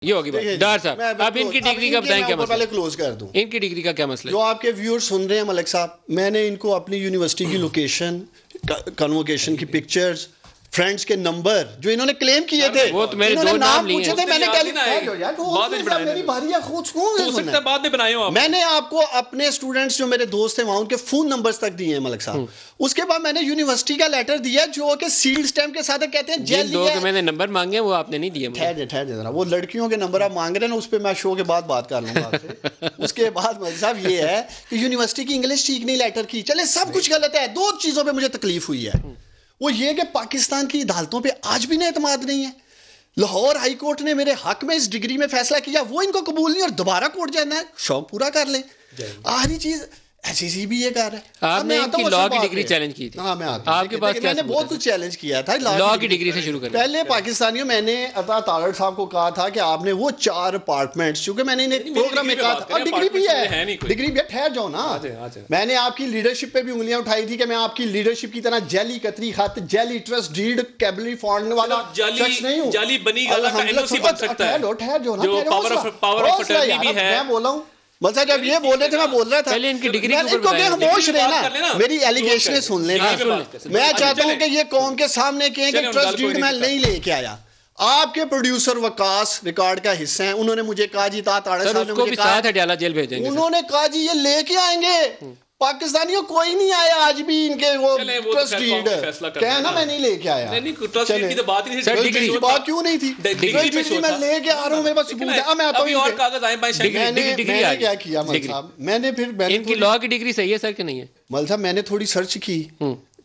یہ ہوگی بات. ڈار صاحب اب ان کی ڈگری کا بتائیں کیا مسئلہ. پہلے کلوز کر دوں, ان کی ڈگری کا کیا مسئلہ ہے؟ جو آپ کے ویور سن رہے ہیں ملک صاحب, میں نے ان کو اپنی یونیورسٹی کی لوکیشن, کنووکیشن کی پکچرز, فرینڈس کے نمبر جو انہوں نے کلیم کیے تھے, وہ تو میرے دو نام لیے تھے, میں نے میں نے آپ کو اپنے اسٹوڈنٹس جو میرے دوست ہیں وہاں ان کے فون نمبرز تک دیے ہیں ملک صاحب. اس کے بعد میں نے یونیورسٹی کا لیٹر دیا جو کہ سیلڈ سٹیمپ کے ساتھ کہتے ہیں جیل دو کہ میں نے نمبر مانگے وہ آپ نے نہیں دیے. ٹھہر ذرا, وہ لڑکیوں کے نمبر آپ مانگ رہے ہیں اس پہ میں شو کے بعد بات کر لوں گا آپ سے. اس کے بعد ملک صاحب یہ ہے کہ یونیورسٹی کی انگلش ٹھیک نہیں لیٹر کی, چلے سب کچھ غلط ہے. دو چیزوں پہ مجھے تکلیف ہوئی ہے, وہ یہ کہ پاکستان کی عدالتوں پہ آج بھی اعتماد نہیں ہے. لاہور ہائی کورٹ نے میرے حق میں اس ڈگری میں فیصلہ کیا, وہ ان کو قبول نہیں, اور دوبارہ کورٹ جانا ہے, شوق پورا کر لیں. آخری چیز ایسی بھی یہ کر رہا ہے. آپ نے ان کی لاء کی ڈگری چیلنج کی تھی. ہاں میں آپ کے پاس میں نے بہت کچھ چیلنج کیا تھا لاء کی ڈگری سے شروع کریں. پہلے پاکستانیوں میں نے عطا تارڑ صاحب کو کہا تھا کہ آپ نے وہ 4 اپارٹمنٹس, چونکہ میں نے پروگرام میں کہا تھا ڈگری بھی ہے, ڈگری بھی ٹھہر جاؤ نا. میں نے آپ کی لیڈرشپ پہ بھی انگلیاں اٹھائی تھی کہ میں آپ کی لیڈرشپ کی طرح جعلی قطری خط, جعلی ٹرسٹ ڈیڈ, کیبلری فونڈ والا شخص نہیں ہوں. جعلی بنی گالا کا NOC بن سکتا ہے, ٹھہر جاؤ نا, جو پاور آف اٹرنی بھی ہے. میں بولا ہوں ملسا جب یہ بول رہے تھے میں بول رہا تھا پہلے ان کی ڈگری ان کو خاموش رہنا, میری ایلیگیشنیں سن لینا. میں چاہتا ہوں کہ یہ قوم کے سامنے کہیں کہ ٹرسٹ ڈیڈ میں نہیں لے کے آیا. آپ کے پروڈیوسر وقاص ریکارڈ کا حصہ ہیں, انہوں نے مجھے کہا جی تارڑ صاحب نے مجھے کہا جیل بھیجیں گے, انہوں نے کہا جی یہ لے کے آئیں گے. پاکستانیوں کوئی نہیں آیا آج بھی ان کے وہ ٹرسٹ ڈیڈ کہنا نا, میں نہیں لے کے آیا. ٹرسٹ کی تو بات ہی نہیں, ڈگری کی بات کیوں نہیں تھی, ڈگری میں لے کے آ رہا ہوں, میرے پاس ثبوت ہے. میں آتا ہوں اور کاغذ آئے بھائی. میں نے کیا کیا مل صاحب, میں نے پھر ان کی لاء کی ڈگری صحیح ہے سر کہ نہیں ہے مل صاحب, میں نے تھوڑی سرچ کی,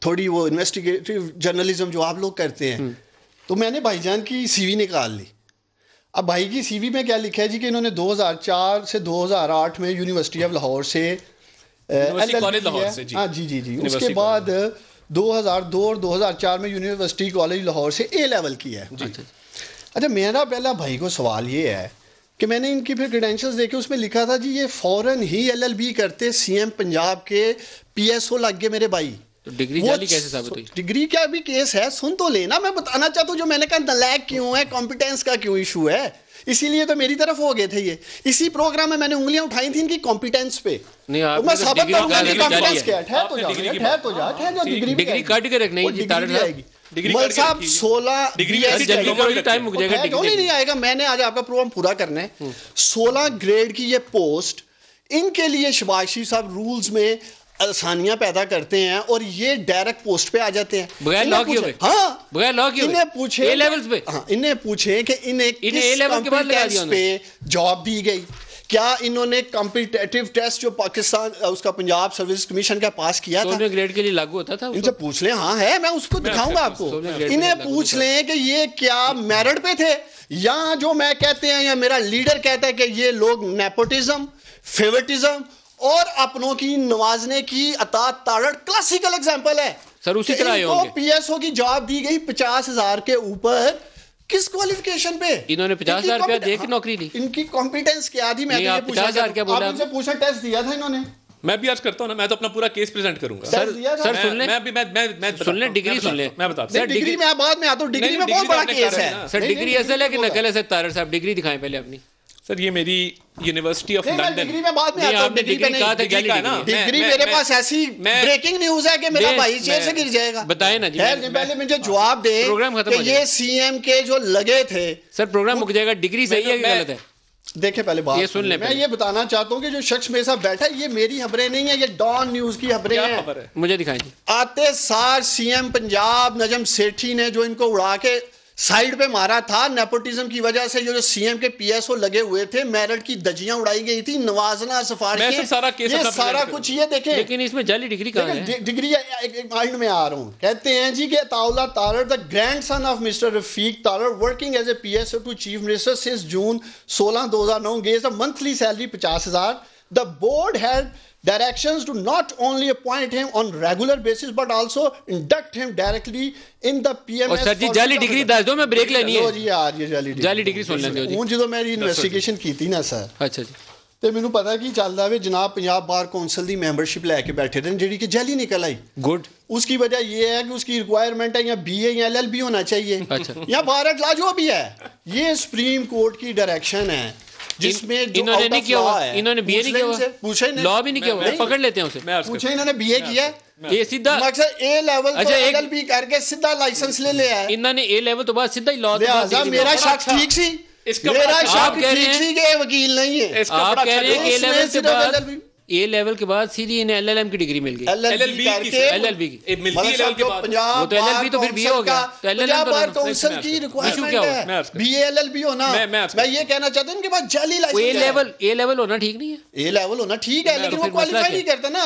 تھوڑی وہ انویسٹیگیٹو جرنلزم جو آپ لوگ کرتے ہیں, تو میں نے بھائی جان کی سی وی نکال لی. اب بھائی کی سی وی میں کیا لکھا ہے جی کہ انہوں نے 2004 سے 2008 میں یونیورسٹی آف لاہور سے ہاں جی اس کے بعد 2002 اور 2004 میں یونیورسٹی کالج لاہور سے اے لیول کیا ہے. اچھا میرا پہلا بھائی کو سوال یہ ہے کہ میں نے ان کی پھر کریڈینشلز دیکھے, اس میں لکھا تھا جی یہ فوراً ہی LLB کرتے CM پنجاب کے PSO لگ گئے میرے بھائی. ڈگری جعلی کیسے ثابت ہوئی؟ ڈگری کا بھی کیس ہے, سن تو لینا. میں بتانا چاہتا ہوں جو میں نے کہا نالائق کیوں ہے, کمپیٹنس کا کیوں ایشو ہے, اسی لیے تو میری طرف ہو گئے تھے یہ. اسی پروگرام میں نے انگلیاں اٹھائی تھیں ان کی کمپیٹنس پہ. میں ثابت کروں گا کہ کمپیٹنس کیا ہے. ڈگری کاٹ کے رکھنا ہے جی تارڑ صاحب. مل صاحب 16 ٹائم مک جائے گا, نہیں آئے گا. میں نے آج آپ کا پروگرام پورا کرنا ہے. 16 گریڈ کی یہ پوسٹ, ان کے لیے شباشی صاحب رولز میں آسانیاں پیدا کرتے ہیں اور یہ ڈائریکٹ پوسٹ پہ آ جاتے ہیں بغیر لاء کی ہوئے. ہاں بغیر لاء کی انہیں پوچھے اے لیولز پہ, انہیں پوچھے کہ انہیں اے لیول کے بعد لگا دیا پہ جاب دی گئی, کیا انہوں نے کمپیٹیٹیو ٹیسٹ جو پاکستان اس کا پنجاب سروس کمیشن کا پاس کیا تھا گریڈ کے لیے لاگو ہوتا تھا, ان سے پوچھ لیں. ہاں ہے, میں اس کو دکھاؤں گا آپ کو. انہیں پوچھ لیں کہ یہ کیا میرٹ پہ تھے, یا جو میں کہتے ہیں یا میرا لیڈر کہتا ہے کہ یہ لوگ نیپوٹزم, فیورٹزم اور اپنوں کی نوازنے کی عطا تارڑ کلاسیکل ایگزامپل ہے. سر اسی طرح آئے ہوں گے. PSO کی جاب دی گئی 50,000 کے اوپر, کس کوالیفیکیشن پہ انہوں نے 50,000 روپیہ دے کے نوکری لی. ان کی کمپیٹنس کیا تھی, میں تو یہ پوچھا, آپ ان سے پوچھا ٹیسٹ دیا تھا انہوں نے. میں بھی آج کرتا ہوں نا, میں تو اپنا پورا کیس پریزنٹ کروں گا. سر سن لیں, میں سن لیں, ڈگری سن لیں. میں بتاتا ہوں ڈگری میں بعد میں آتا ہوں, ڈگری میں بہت بڑا کیس ہے. سر ڈگری اصل ہے کہ نقل ہے؟ سر تارڑ صاحب ڈگری دکھائیں پہلے اپنی. سر یہ میری یونیورسٹی آف لنڈن, ڈگری میں بعد میں آتا ہوں. ڈگری میرے پاس ایسی بریکنگ نیوز ہے کہ میرا بھائی چیئر سے گر جائے گا. بتائیں نا جی, پہلے مجھے جواب دیں کہ یہ CM کے جو لگے تھے. سر پروگرام مک جائے گا, ڈگری صحیح ہے کہ غلط ہے؟ دیکھیں پہلے بات سن لیں. میں یہ بتانا چاہتا ہوں کہ جو شخص میرے ساتھ بیٹھا ہے یہ میری خبریں نہیں ہیں, یہ ڈان نیوز کی خبریں ہیں. مجھے دکھائیں جی. آتے سار CM پنجاب نجم سیٹھی نے جو ان کو اڑا کے سائیڈ پہ مارا تھا, نیپوٹزم کی وجہ سے جو CM کے PSO لگے ہوئے تھے, میرٹ کی دجیاں اڑائی گئی تھی, نوازنا سفارشیں, یہ سارا کچھ یہ دیکھیں. لیکن اس میں جعلی ڈگری کہاں ہے؟ ڈگری ایک مائنڈ میں آ رہا ہوں. کہتے ہیں جی کہ Attaullah Tarar the grandson of Mr. Rafiq Tarar working as a PSO to Chief Minister since June 16, 2009 gave a monthly salary 50,000. The board had directions to not only appoint him on regular basis but also induct him directly in the PMS. اور سر جی جعلی degree دس دو, میں break لینی ہے. جی یار یہ جعلی degree سن لیں جی. ہوں جدو میری انویسٹیگیشن کی تھی نا سر, اچھا جی, تو مینوں پتا کی چلدا وے جناب پنجاب بار کونسل دی ممبرشپ لے کے بیٹھے تھے جیڑی کہ جعلی نکل آئی. گڈ. اس کی وجہ یہ ہے کہ اس کی ریکوائرمنٹ ہے یا بی اے یا LLB ہونا چاہیے یا بھارت لا جو بھی ہے. یہ سپریم کورٹ کی ڈائریکشن ہے جس میں انہوں نے نہیں کیا ہوا, انہوں نے بی اے نہیں کیا ہوا, پوچھے لا بھی نہیں کیا ہوا, پکڑ لیتے ہیں اسے. پوچھے انہوں نے بی اے کیا ہے, یہ سیدھا مقصد اے لیول تو LLB کر کے سیدھا لائسنس لے لیا ہے. انہوں نے اے لیول تو بعد سیدھا ہی لا. لہٰذا میرا شک ٹھیک سی, میرا شک ٹھیک سی کہ وکیل نہیں ہے. آپ کہہ رہے ہیں کہ اے لیول سے بعد اے لیول کے بعد سیدھی انہیں LLM کی ڈگری مل گئی. LLB کی ملتی ہے کے بعد وہ تو LLB تو پھر بی اے ہو گیا, تو LLM بار کونسل کی ریکوائرمنٹ ہے بی اے LLB ہونا. میں یہ کہنا چاہتا ہوں ان کے بعد جعلی لائسنس. اے لیول ہونا ٹھیک نہیں ہے, اے لیول ہونا ٹھیک ہے لیکن وہ کوالیفائی نہیں کرتا نا.